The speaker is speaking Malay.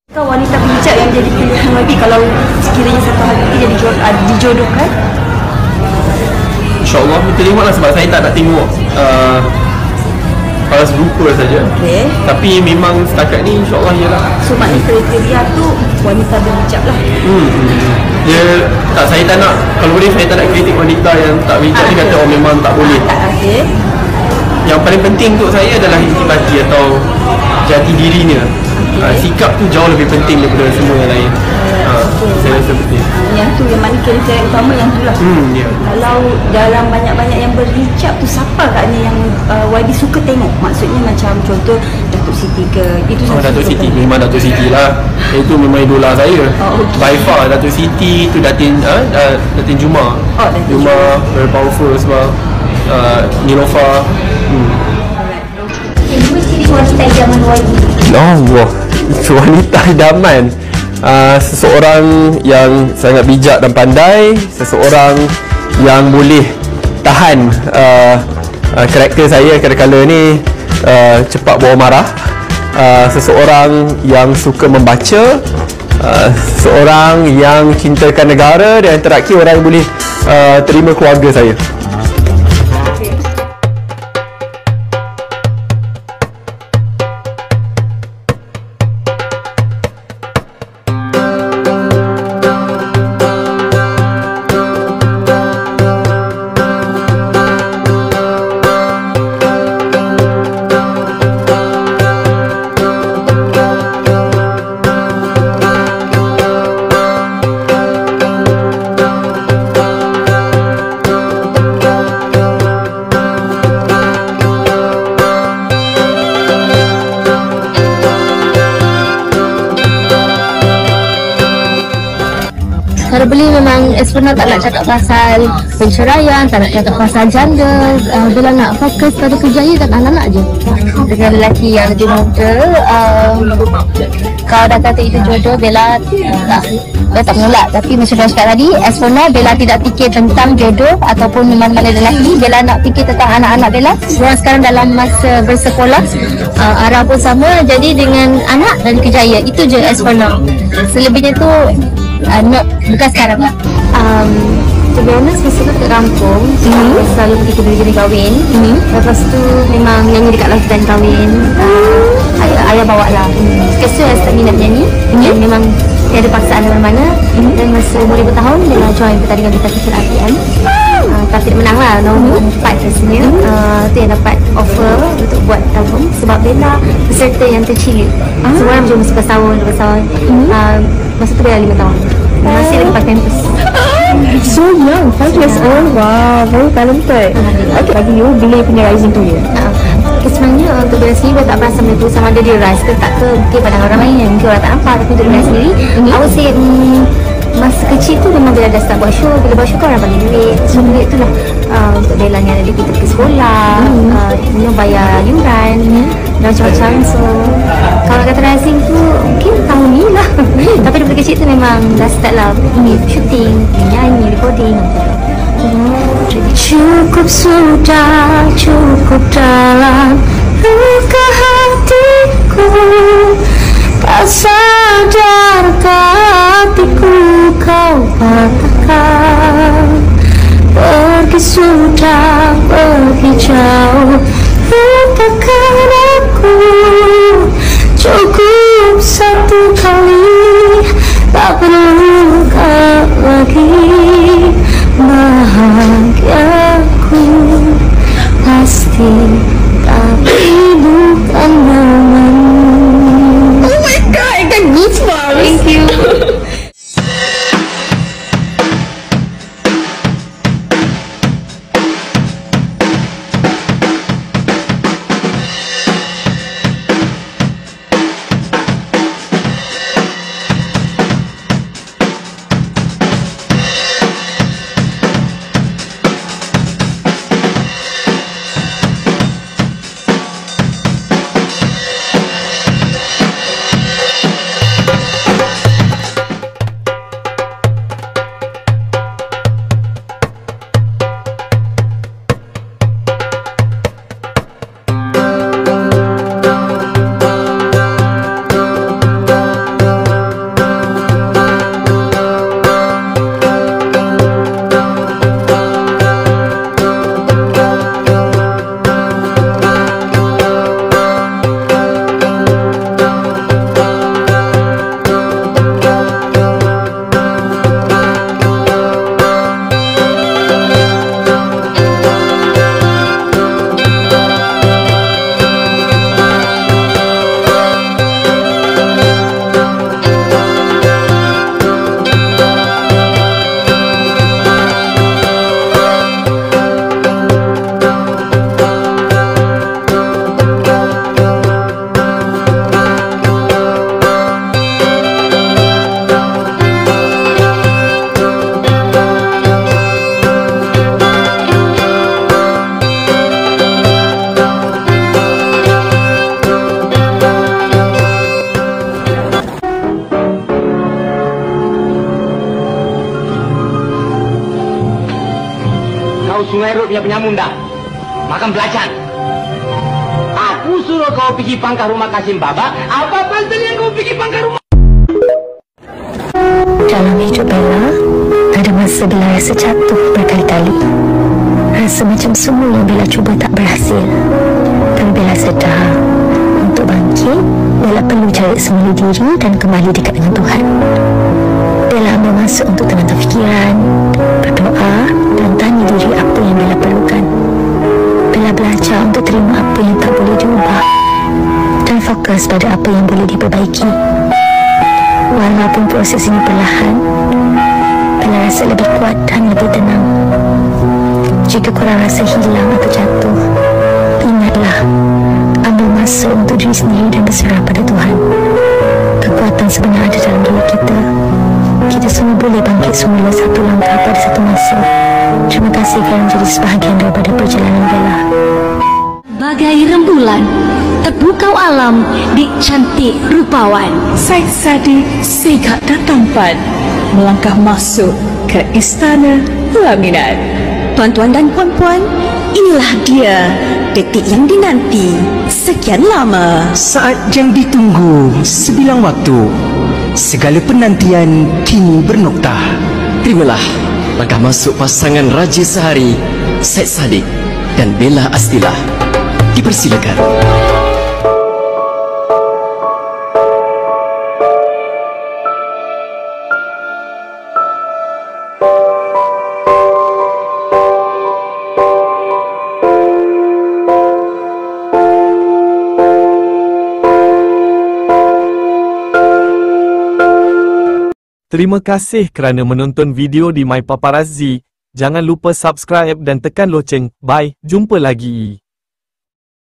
Wanita bijak yang jadi pilihan YB kalau sekiranya satu hari nanti dia dijodohkan? InsyaAllah terima lah, sebab saya tak nak tengok paras rupa saja. Okey. Tapi memang setakat ni insyaAllah ialah. So maknanya kriteria tu wanita bijak lah. Dia tak, saya tak nak, kalau boleh saya tak nak kritik wanita yang tak bijak. Dia kata oh memang tak boleh. Okey. Yang paling penting untuk saya adalah intipati atau jati dirinya. Sikap tu jauh lebih penting daripada semua yang lain. Saya rasa betul. Yang tu yang mana kriteria utama yang tu lah. Ya. Kalau dalam banyak-banyak yang berhijab tu, siapa agaknya yang YB suka tengok? Maksudnya macam contoh Datuk Siti ke? Itu Datuk Siti, memang Datuk Siti lah. Itu memang idola saya. By far Datuk Siti tu Datin Juma. Datin Juma very powerful sebab Nilofa. Dua ciri wanita idaman YB. Wah, wanita idaman. Seseorang yang sangat bijak dan pandai, seseorang yang boleh tahan karakter saya kadang-kadang ni cepat bawa marah, seseorang yang suka membaca, seseorang yang cintakan negara, dan terakhir orang yang boleh terima keluarga saya. Kalau boleh memang Esplanade tak nak cakap pasal penceraian, tak nak cakap pasal janda. Bella nak fokus pada kerjaya dan anak-anak je. Dengan lelaki yang lebih muda, kalau dah kata itu jodoh, Bella tak menolak. Tapi macam dah cakap tadi, Esplanade, Bella tidak fikir tentang jodoh ataupun mana-mana lelaki. Bella nak fikir tentang anak-anak Bella. Diorang sekarang dalam masa bersekolah, arah pun sama. Jadi dengan anak dan kerjaya, itu je Esplanade. Selebihnya tu bukan sekarang. To be honest, masa tu kat kampung, selalu pergi ke negeri kahwin. Lepas tu memang nyanyi dekat lautan kahwin. Ayah bawa lah. Sekali saya start minat nyanyi. Dan memang tiada paksaan mana-mana. Dan masa umur 5 tahun, dia lah join pertandingan Bintang Kecil RTM. Tapi tidak menang lah, nombor 4 rasanya. Tu yang dapat offer untuk buat album. Sebab Bella peserta yang tercilik. Semua orang cuma 11 tahun, 12 tahun. Masa tu Bella 5 tahun. Masih lagi pakai campus. So young, 5 years old. Wow, very talented. Okay, bagi you, bila punya rising tu ya? Sebenarnya untuk Bella sendiri, Bella tak perasan benda tu sama ada dia rise ke tak ke. Mungkin pandangan orang lain yang mungkin orang tak nampak. Tapi untuk Bella sendiri, I would say masa kecil tu memang Bella dah start buat show. Bila buat show kan orang bagi duit. So duit tu lah untuk Bella ni ada duit kita ke sekolah, bayar yuran dan macam-macam. So kalau kata rising tu mungkin tahun ni lah. Tapi daripada kecil tu memang dah start lah shooting, nyanyi, recording macam tu. Cukup sudah, cukup dalam luka hatiku. Tak sadarkah hatiku kau patahkan. Pergi sudah, pergi jauh, lupakan aku. Cukup satu kali, tak perlu kau lagi. Bahagiaku pasti, tapi bukan nyaman. Oh my god, I got goosebumps. Thank you. punya penyamun dah. Makan belacan. Aku suruh kau pergi pangkal rumah Kasim Baba. Apa pasal yang kau pergi pangkal rumah? Dalam hidup Bella, ada masa Bella rasa jatuh berkali-kali. Rasa macam semua yang Bella cuba tak berhasil. Dan Bella sedar, untuk bangkit, Bella perlu cari semula diri dan kembali dekat dengan Tuhan. Bella ambil masa untuk tenangkan fikiran, berdoa dan tanya diri apa yang Bella perlukan. Bella belajar untuk terima apa yang tak boleh diubah dan fokus pada apa yang boleh diperbaiki. Walaupun proses ini perlahan, Bella rasa lebih kuat dan lebih tenang. Jika korang rasa hilang atau jatuh, ingatlah, ambil masa untuk diri sendiri dan berserah pada Tuhan. Kekuatan sebenar ada dalam diri kita. Kita semua boleh bangkit semula satu langkah pada satu masa. Terima kasih kerana menjadi sebahagian daripada perjalanan Bella. Bagai rembulan, terpukau alam di cantik rupawan. Syed Saddiq sigap dan tampan melangkah masuk ke istana pelaminan. Tuan-tuan dan puan-puan, inilah dia detik yang dinanti sekian lama. Saat yang ditunggu sebilang waktu. Segala penantian kini bernoktah. Terimalah langkah masuk pasangan Raja Sehari, Syed Saddiq dan Bella Astilah. Dipersilakan. Terima kasih kerana menonton video di My Paparazzi. Jangan lupa subscribe dan tekan loceng. Bye, jumpa lagi.